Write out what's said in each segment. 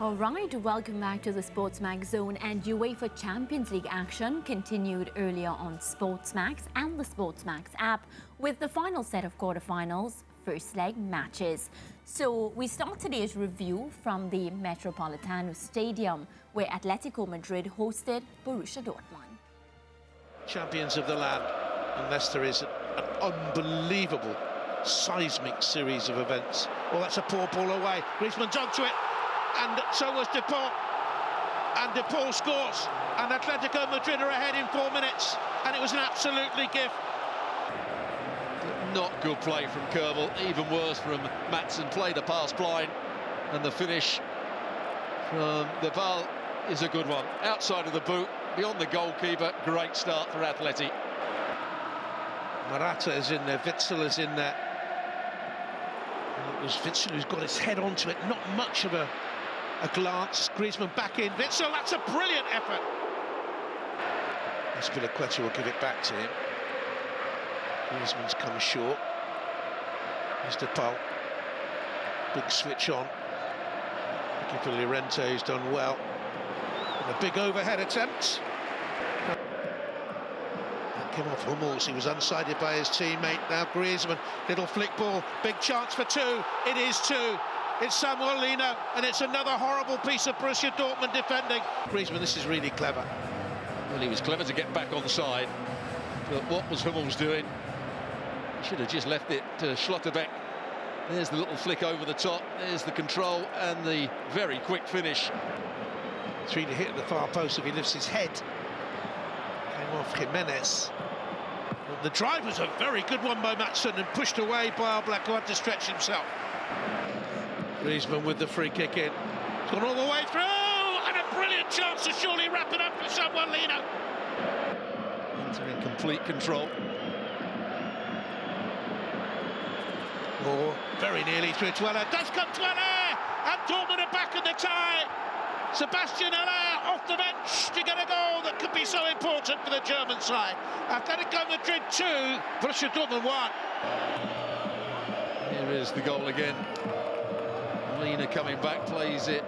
All right, welcome back to the SportsMax Zone, and UEFA Champions League action continued earlier on SportsMax and the SportsMax app with the final set of quarterfinals first leg matches. So we start today's review from the Metropolitano Stadium where Atletico Madrid hosted Borussia Dortmund. Champions of the land, unless there is an unbelievable seismic series of events. Well, that's a poor ball away. Griezmann's onto it. And so was De Paul. And De Paul scores. And Atletico Madrid are ahead in 4 minutes. And it was an absolutely gift. Not good play from Kerbal. Even worse from Matson. Played a pass blind. And the finish from the ball is a good one. Outside of the boot, beyond the goalkeeper. Great start for Atleti. Morata is in there. Witsel is in there. And it was Witsel who's got his head onto it. Not much of a glance. Griezmann back in. Witsel, that's a brilliant effort. Aspilicueta will give it back to him. Griezmann's come short. Here's De Paul. Big switch on. Looking for Llorente, who's done well. And a big overhead attempt. That came off Hummels. He was unsided by his teammate. Now Griezmann, little flick ball. Big chance for two. It is two. It's Samuel Lino, and it's another horrible piece of Borussia Dortmund defending. Griezmann, this is really clever. Well, he was clever to get back on the side, but what was Hummels doing? He should have just left it to Schlotterbeck. There's the little flick over the top, there's the control, and the very quick finish. Three to hit at the far post if he lifts his head. Came off Jimenez. But the drive was a very good one by Matson and pushed away by Oblak, who had to stretch himself. Griezmann with the free kick in. It's gone all the way through, and a brilliant chance to surely wrap it up for Samuel Lino. Inter in complete control. Oh, very nearly through to Haller. Does come to Haller, and Dortmund are back in the tie. Sebastian Haller off the bench to get a goal that could be so important for the German side. Atletico Madrid 2, Borussia Dortmund 1. Here is the goal again. Lina coming back, plays it.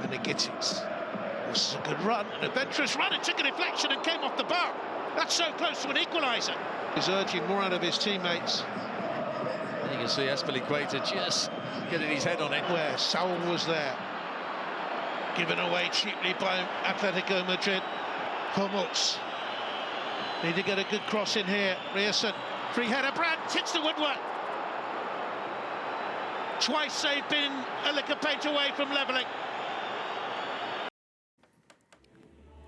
And it gets it. This is a good run, an adventurous run. It took a deflection and came off the bar. That's so close to an equaliser. He's urging more out of his teammates. And you can see Aspilicueta just getting his head on it. Where Saul was there. Given away cheaply by Atletico Madrid. Hummels. Need to get a good cross in here. Rierson. Free header. Brandt hits the woodwork. Twice they've been a lick of paint away from levelling.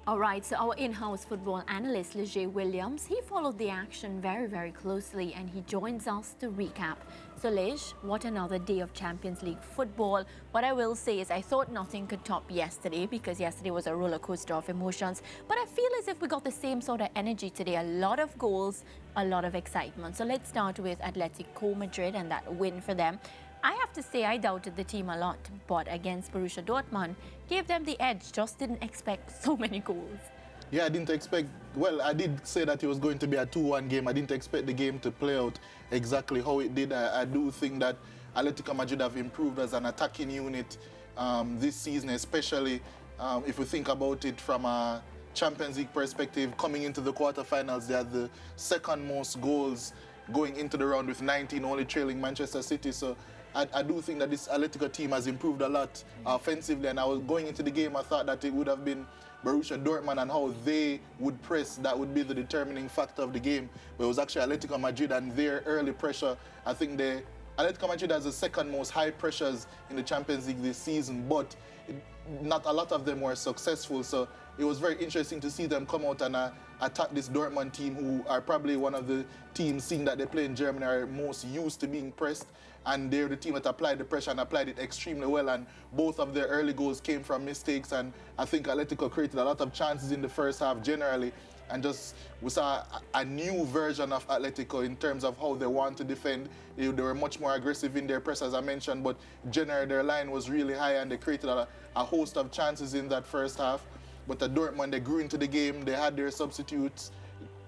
All right, so our in-house football analyst, Leger Williams, he followed the action very, very closely, and he joins us to recap. So, Leg, what another day of Champions League football. What I will say is I thought nothing could top yesterday, because yesterday was a roller coaster of emotions. But I feel as if we got the same sort of energy today. A lot of goals, a lot of excitement. So let's start with Atletico Madrid and that win for them. I have to say I doubted the team a lot, but against Borussia Dortmund, gave them the edge, just didn't expect so many goals. Yeah, I didn't expect, well, I did say that it was going to be a 2-1 game. I didn't expect the game to play out exactly how it did. I do think that Atletico Madrid have improved as an attacking unit this season, especially if we think about it from a Champions League perspective. Coming into the quarterfinals, they had the second most goals going into the round with 19, only trailing Manchester City. So I do think that this Atletico team has improved a lot offensively, and I was going into the game, I thought that it would have been Borussia Dortmund and how they would press that would be the determining factor of the game. But it was actually Atletico Madrid and their early pressure. I think Atletico Madrid has the second most high pressures in the Champions League this season, but not a lot of them were successful. So it was very interesting to see them come out and attack this Dortmund team, who are probably one of the teams, seeing that they play in Germany, are most used to being pressed. And they're the team that applied the pressure and applied it extremely well. And both of their early goals came from mistakes. And I think Atletico created a lot of chances in the first half generally. And just we saw a new version of Atletico in terms of how they want to defend. They were much more aggressive in their press, as I mentioned, but generally their line was really high, and they created a host of chances in that first half. But at Dortmund, they grew into the game. They had their substitutes.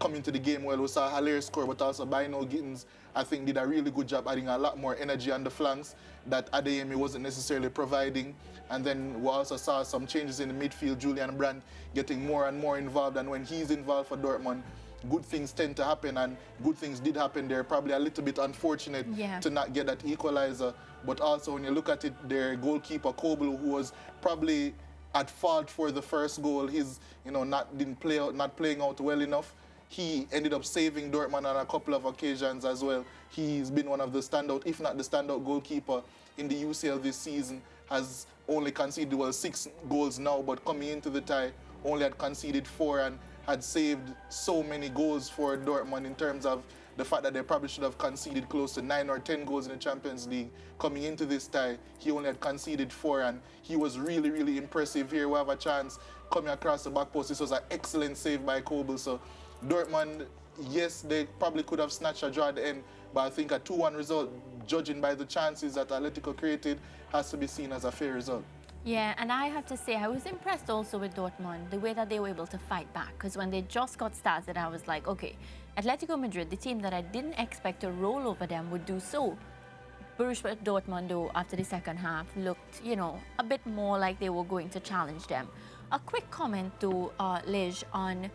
come into the game well. We saw a hilarious score, but also Bino Gittins, I think, did a really good job adding a lot more energy on the flanks that Adeyemi wasn't necessarily providing. And then we also saw some changes in the midfield, Julian Brandt getting more and more involved, and when he's involved for Dortmund, good things tend to happen, and good things did happen there. Probably a little bit unfortunate to not get that equalizer, but also when you look at it, their goalkeeper Kobel, who was probably at fault for the first goal, he's not playing out well enough. He ended up saving Dortmund on a couple of occasions as well. He's been one of the standout, if not the standout goalkeeper in the UCL this season. Has only conceded 6 goals now, but coming into the tie, only had conceded 4 and had saved so many goals for Dortmund in terms of the fact that they probably should have conceded close to 9 or 10 goals in the Champions League. Coming into this tie, he only had conceded 4, and he was really, really impressive here. We have a chance coming across the back post. This was an excellent save by Kobel. So Dortmund, yes, they probably could have snatched a draw at the end, but I think a 2-1 result, judging by the chances that Atletico created, has to be seen as a fair result. Yeah, and I have to say, I was impressed also with Dortmund, the way that they were able to fight back. Because when they just got started, I was like, okay, Atletico Madrid, the team that I didn't expect to roll over them, would do so. Borussia Dortmund, though, after the second half, looked, a bit more like they were going to challenge them. A quick comment to Lige on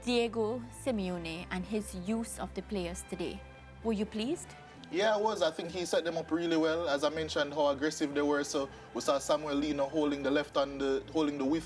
Diego Simeone and his use of the players today. Were you pleased? Yeah, I was. I think he set them up really well. As I mentioned, how aggressive they were. So we saw Samuel Lino holding the width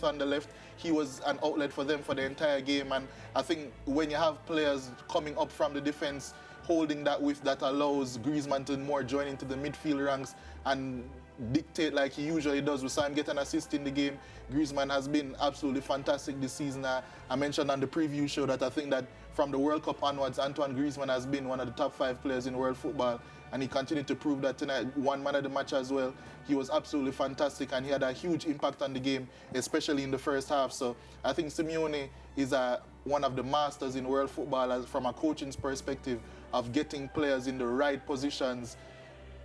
on the left. He was an outlet for them for the entire game. And I think when you have players coming up from the defense, holding that width, that allows Griezmann to more join into the midfield ranks and dictate like he usually does. We saw him get an assist in the game. Griezmann has been absolutely fantastic this season. I mentioned on the preview show that I think that from the World Cup onwards, Antoine Griezmann has been one of the top 5 players in world football, and he continued to prove that tonight. One man of the match as well. He was absolutely fantastic, and he had a huge impact on the game, especially in the first half. So I think Simeone is one of the masters in world football from a coaching's perspective of getting players in the right positions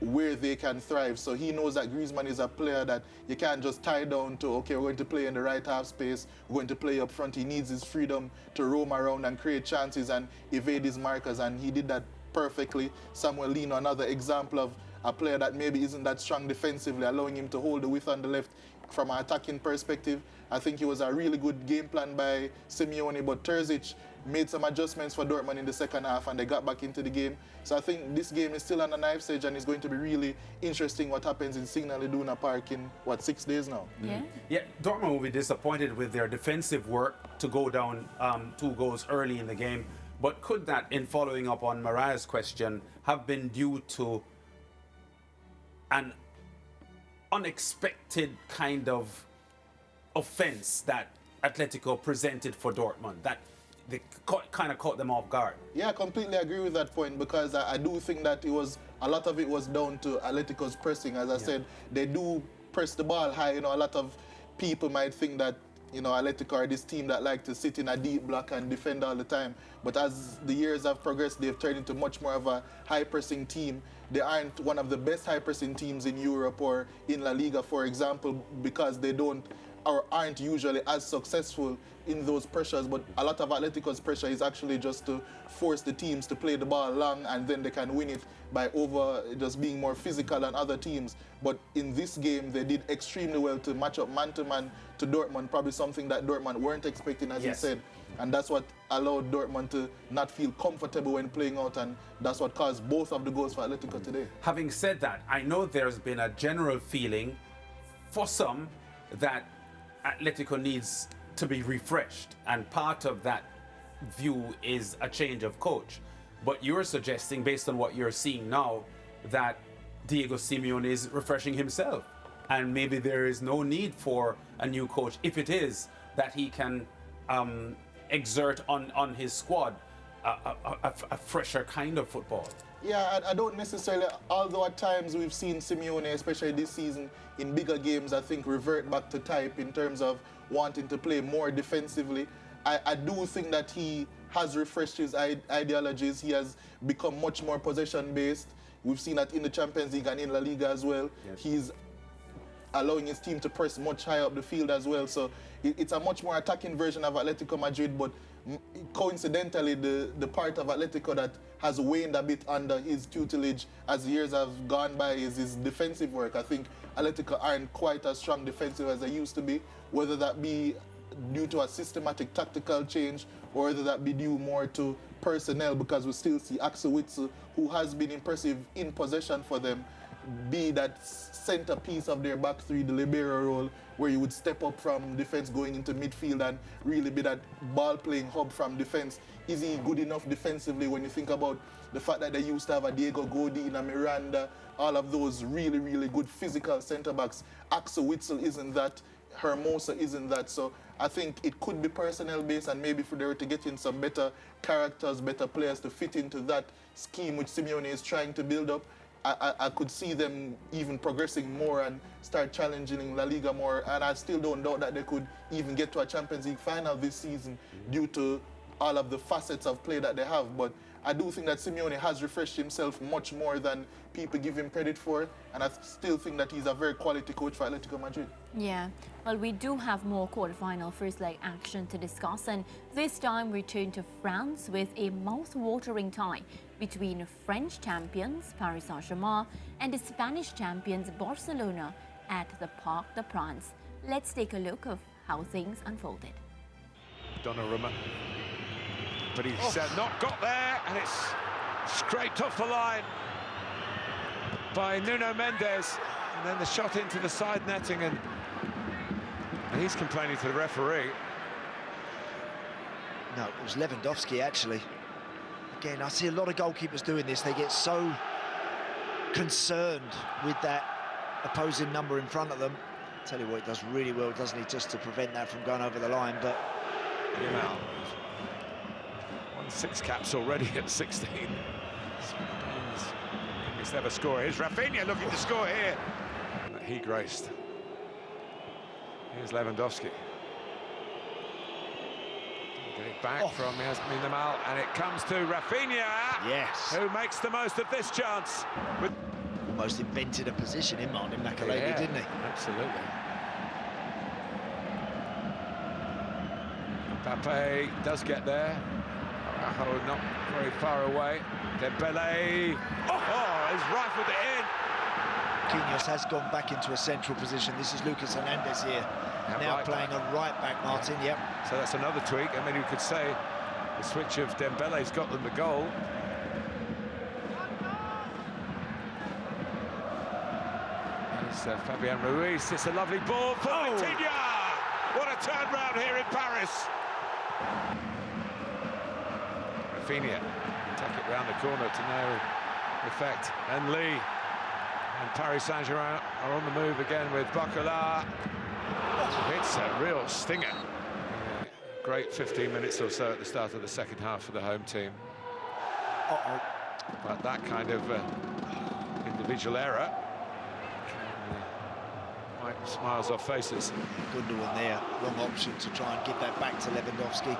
where they can thrive. So he knows that Griezmann is a player that you can't just tie down to, okay, we're going to play in the right half space, we're going to play up front. He needs his freedom to roam around and create chances and evade his markers, and he did that perfectly. Samuel Lino, another example of a player that maybe isn't that strong defensively, allowing him to hold the width on the left from an attacking perspective. I think it was a really good game plan by Simeone, but Terzic made some adjustments for Dortmund in the second half and they got back into the game. So I think this game is still on a knife's edge, and it's going to be really interesting what happens in Signal Iduna Park in, 6 days now? Yeah. Yeah, Dortmund will be disappointed with their defensive work to go down 2 goals early in the game. But could that, in following up on Mariah's question, have been due to an unexpected kind of offense that Atletico presented for Dortmund, that they kind of caught them off guard? Yeah, I completely agree with that point, because I do think that a lot of it was down to Atletico's pressing. As I said, they do press the ball high. A lot of people might think that Atletico are this team that like to sit in a deep block and defend all the time. But as the years have progressed, they've turned into much more of a high-pressing team. They aren't one of the best high-pressing teams in Europe or in La Liga, for example, because they don't or aren't usually as successful in those pressures. But a lot of Atletico's pressure is actually just to force the teams to play the ball long, and then they can win it by just being more physical than other teams. But in this game, they did extremely well to match up man-to-man to Dortmund, probably something that Dortmund weren't expecting, as you said. And that's what allowed Dortmund to not feel comfortable when playing out, and that's what caused both of the goals for Atletico today. Having said that, I know there's been a general feeling for some that Atletico needs to be refreshed, and part of that view is a change of coach. But you're suggesting, based on what you're seeing now, that Diego Simeone is refreshing himself, and maybe there is no need for a new coach if it is that he can exert on his squad a fresher kind of football. Yeah, I don't necessarily, although at times we've seen Simeone, especially this season, in bigger games, I think revert back to type in terms of wanting to play more defensively. I do think that he has refreshed his ideologies. He has become much more possession-based. We've seen that in the Champions League and in La Liga as well. Yes. He's allowing his team to press much higher up the field as well. So it's a much more attacking version of Atletico Madrid, but coincidentally, the part of Atletico that has waned a bit under his tutelage as years have gone by is his defensive work. I think Atletico aren't quite as strong defensive as they used to be, whether that be due to a systematic tactical change or whether that be due more to personnel, because we still see Axel Witsel, who has been impressive in possession for them, be that centerpiece of their back three, the libero role, where you would step up from defense going into midfield and really be that ball-playing hub from defense. Is he good enough defensively when you think about the fact that they used to have a Diego Godin, a Miranda, all of those really, really good physical centre-backs? Axel Witsel isn't that. Hermosa isn't that. So I think it could be personnel-based, and maybe if they were to get in some better characters, better players to fit into that scheme which Simeone is trying to build up, I could see them even progressing more and start challenging La Liga more. And I still don't doubt that they could even get to a Champions League final this season due to all of the facets of play that they have. But I do think that Simeone has refreshed himself much more than people give him credit for. And I still think that he's a very quality coach for Atletico Madrid. Yeah, well, we do have more quarterfinal first leg action to discuss, and this time we turn to France with a mouth-watering tie between French champions Paris Saint-Germain and the Spanish champions Barcelona at the Parc des Princes. Let's take a look of how things unfolded. Donnarumma, but he's not got there, and it's scraped off the line by Nuno Mendes, and then the shot into the side netting, and he's complaining to the referee. No, it was Lewandowski, actually. Again, I see a lot of goalkeepers doing this. They get so concerned with that opposing number in front of them. Tell you what, it does really well, doesn't he, just to prevent that from going over the line. But Yamal won 6 caps already at 16. He's never scored. Here's Rafinha looking to score here. He graced. Here's Lewandowski. Getting back from Yamal, and it comes to Rafinha. Yes. Who makes the most of this chance. Almost invented a position in Martin Makaleli, didn't he? Absolutely. Mbappe does get there. Araujo not very far away. Dembele. Oh, he's rifled it in. Quinhos has gone back into a central position. This is Lucas Hernandez here. Now right playing back. a right back, Martin, yep. So that's another tweak. I mean, you could say the switch of Dembele's got them the goal. There's Fabian Ruiz. It's a lovely ball for Vitinha. What a turnaround here in Paris. Rafinha tuck it round the corner to no effect. And Lee. And Paris Saint-Germain are on the move again with Bacala. It's a real stinger. Great 15 minutes or so at the start of the second half for the home team. But that kind of individual error wipe smiles off faces. Gundogan there, wrong option to try and get that back to Lewandowski.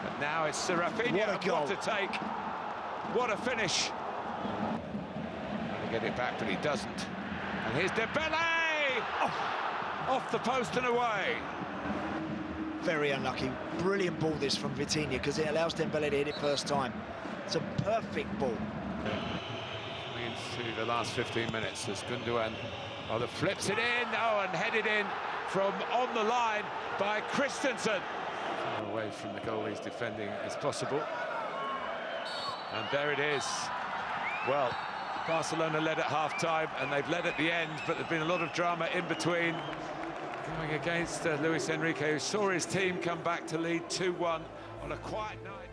But now it's Rafinha. What a goal. What a take. What a finish. Trying to get it back, but he doesn't. And here's Dembele! Off the post and away. Very unlucky. Brilliant ball this from Vitinha, because it allows Dembele to hit it first time. It's a perfect ball. Coming into the last 15 minutes as Gundogan flips it in, and headed in from on the line by Christensen. Far away from the goal he's defending as possible. And there it is. Well, Barcelona led at half-time, and they've led at the end, but there's been a lot of drama in between. Going against Luis Enrique, who saw his team come back to lead 2-1 on a quiet night.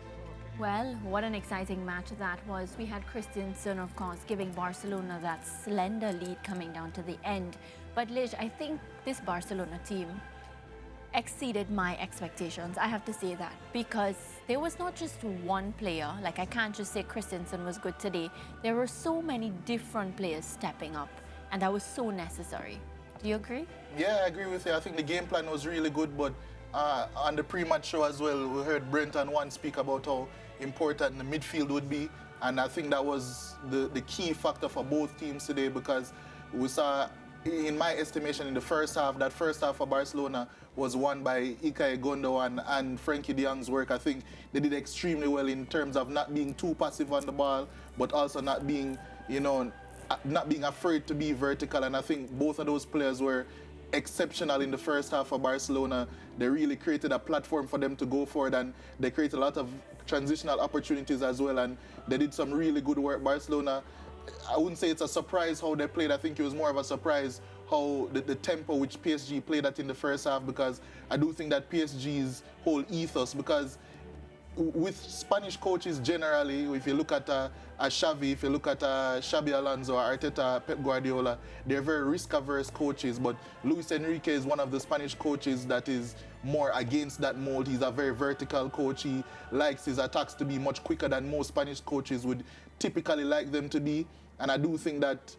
Well, what an exciting match that was. We had Christensen, of course, giving Barcelona that slender lead coming down to the end. But Liz, I think this Barcelona team exceeded my expectations. I have to say that, because there was not just one player. Like, I can't just say Christensen was good today. There were so many different players stepping up, and that was so necessary. Do you agree? Yeah, I agree with you. I think the game plan was really good, but on the pre-match show as well, we heard Brent and Juan speak about how important the midfield would be, and I think that was the key factor for both teams today, because we saw in my estimation, in the first half, that first half for Barcelona was won by Ilkay Gundogan and Frankie de Jong's work. I think they did extremely well in terms of not being too passive on the ball, but also not being, not being afraid to be vertical. And I think both of those players were exceptional in the first half for Barcelona. They really created a platform for them to go forward, and they created a lot of transitional opportunities as well, and they did some really good work. Barcelona, I wouldn't say it's a surprise how they played. I think it was more of a surprise how the tempo which PSG played at in the first half, because I do think that PSG's whole ethos, because with Spanish coaches generally, if you look at Xavi, if you look at Xabi Alonso, Arteta, Pep Guardiola, they're very risk-averse coaches, but Luis Enrique is one of the Spanish coaches that is more against that mold. He's a very vertical coach. He likes his attacks to be much quicker than most Spanish coaches would typically like them to be, and I do think that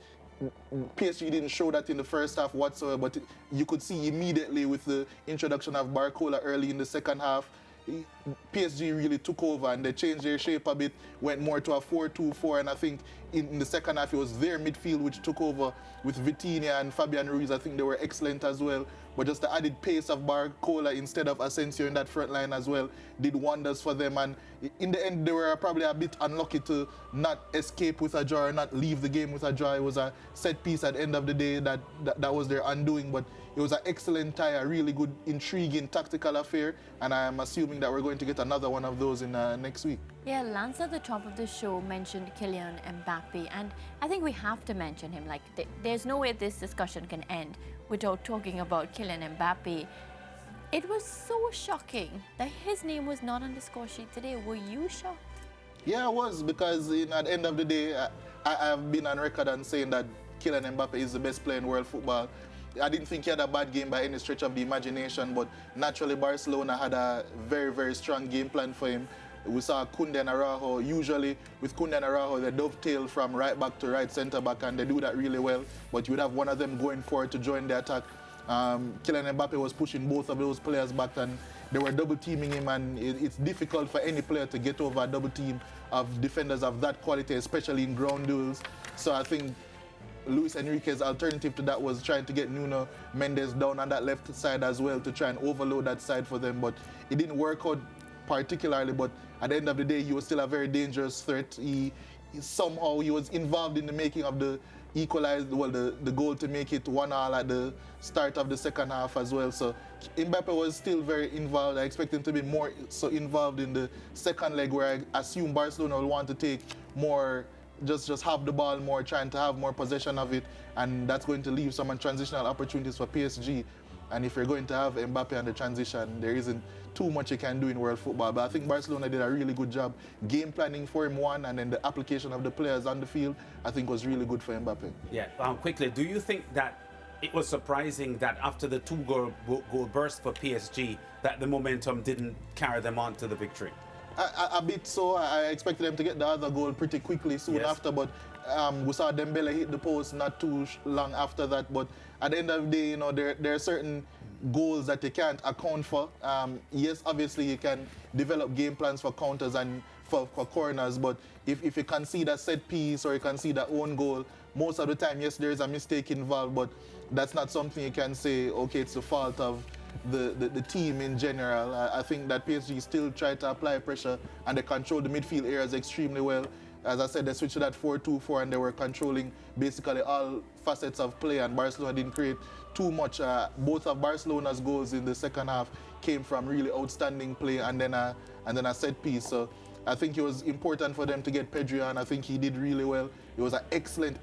PSG didn't show that in the first half whatsoever, but you could see immediately with the introduction of Barcola early in the second half, PSG really took over and they changed their shape a bit, went more to a 4-2-4, and I think in the second half it was their midfield which took over with Vitinha and Fabian Ruiz. I think they were excellent as well, but just the added pace of Barcola instead of Asensio in that front line as well did wonders for them, and in the end they were probably a bit unlucky to not escape with a draw or not leave the game with a draw. It was a set piece at the end of the day that was their undoing, but it was an excellent tie, a really good, intriguing tactical affair, and I am assuming that we're going to get another one of those in next week. Yeah, Lance at the top of the show mentioned Kylian Mbappe, and I think we have to mention him. Like, there's no way this discussion can end without talking about Kylian Mbappe. It was so shocking that his name was not on the score sheet today. Were you shocked? Yeah, I was, because at the end of the day, I have been on record on saying that Kylian Mbappe is the best player in world football. I didn't think he had a bad game by any stretch of the imagination, but naturally Barcelona had a very, very strong game plan for him. We saw Koundé and Araujo. Usually with Koundé and Araujo, they dovetail from right back to right centre back, and they do that really well, but you would have one of them going forward to join the attack. Kylian Mbappe was pushing both of those players back, and they were double teaming him, and it's difficult for any player to get over a double team of defenders of that quality, especially in ground duels. So I think Luis Enrique's alternative to that was trying to get Nuno Mendes down on that left side as well to try and overload that side for them, but it didn't work out particularly. But at the end of the day, he was still a very dangerous threat. Somehow he was involved in the making of the the goal to make it 1-1 at the start of the second half as well. So Mbappe was still very involved. I expect him to be more so involved in the second leg, where I assume Barcelona will want to take more, just have the ball more, trying to have more possession of it, and that's going to leave some transitional opportunities for PSG. And if you're going to have Mbappe on the transition, there isn't too much you can do in world football. But I think Barcelona did a really good job game planning for him, one, and then the application of the players on the field, I think, was really good for Mbappe. Yeah, quickly, do you think that it was surprising that after the two-goal burst for PSG, that the momentum didn't carry them on to the victory? A bit so. I expected them to get the other goal pretty quickly soon after, but we saw Dembele hit the post not too long after that. But at the end of the day, there are certain goals that you can't account for. Yes, obviously you can develop game plans for counters and for corners, but if you concede a set piece or you concede a own goal, most of the time, yes, there is a mistake involved, but that's not something you can say, okay, it's the fault of the team in general. I think that PSG still tried to apply pressure and they controlled the midfield areas extremely well. As I said, they switched to that 4-2-4 and they were controlling basically all facets of play, and Barcelona didn't create too much. Both of Barcelona's goals in the second half came from really outstanding play and then a set piece. So I think it was important for them to get Pedri on. I think he did really well. It was an excellent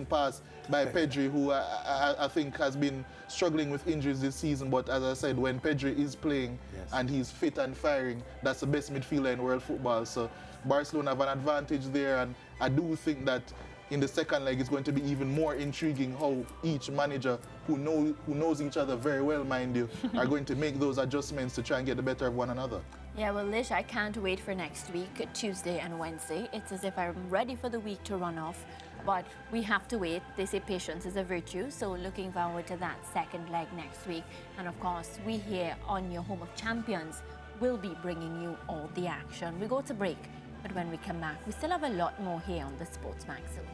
pass by Pedri, who I think has been struggling with injuries this season. But as I said, when Pedri is playing and he's fit and firing, that's the best midfielder in world football. So Barcelona have an advantage there, and I do think that in the second leg it's going to be even more intriguing how each manager, who knows each other very well, mind you, are going to make those adjustments to try and get the better of one another. Yeah, well, Lish, I can't wait for next week, Tuesday and Wednesday. It's as if I'm ready for the week to run off, but we have to wait. They say patience is a virtue, so looking forward to that second leg next week. And of course, we here on your Home of Champions will be bringing you all the action. We go to break, but when we come back, we still have a lot more here on the SportsMax Zone.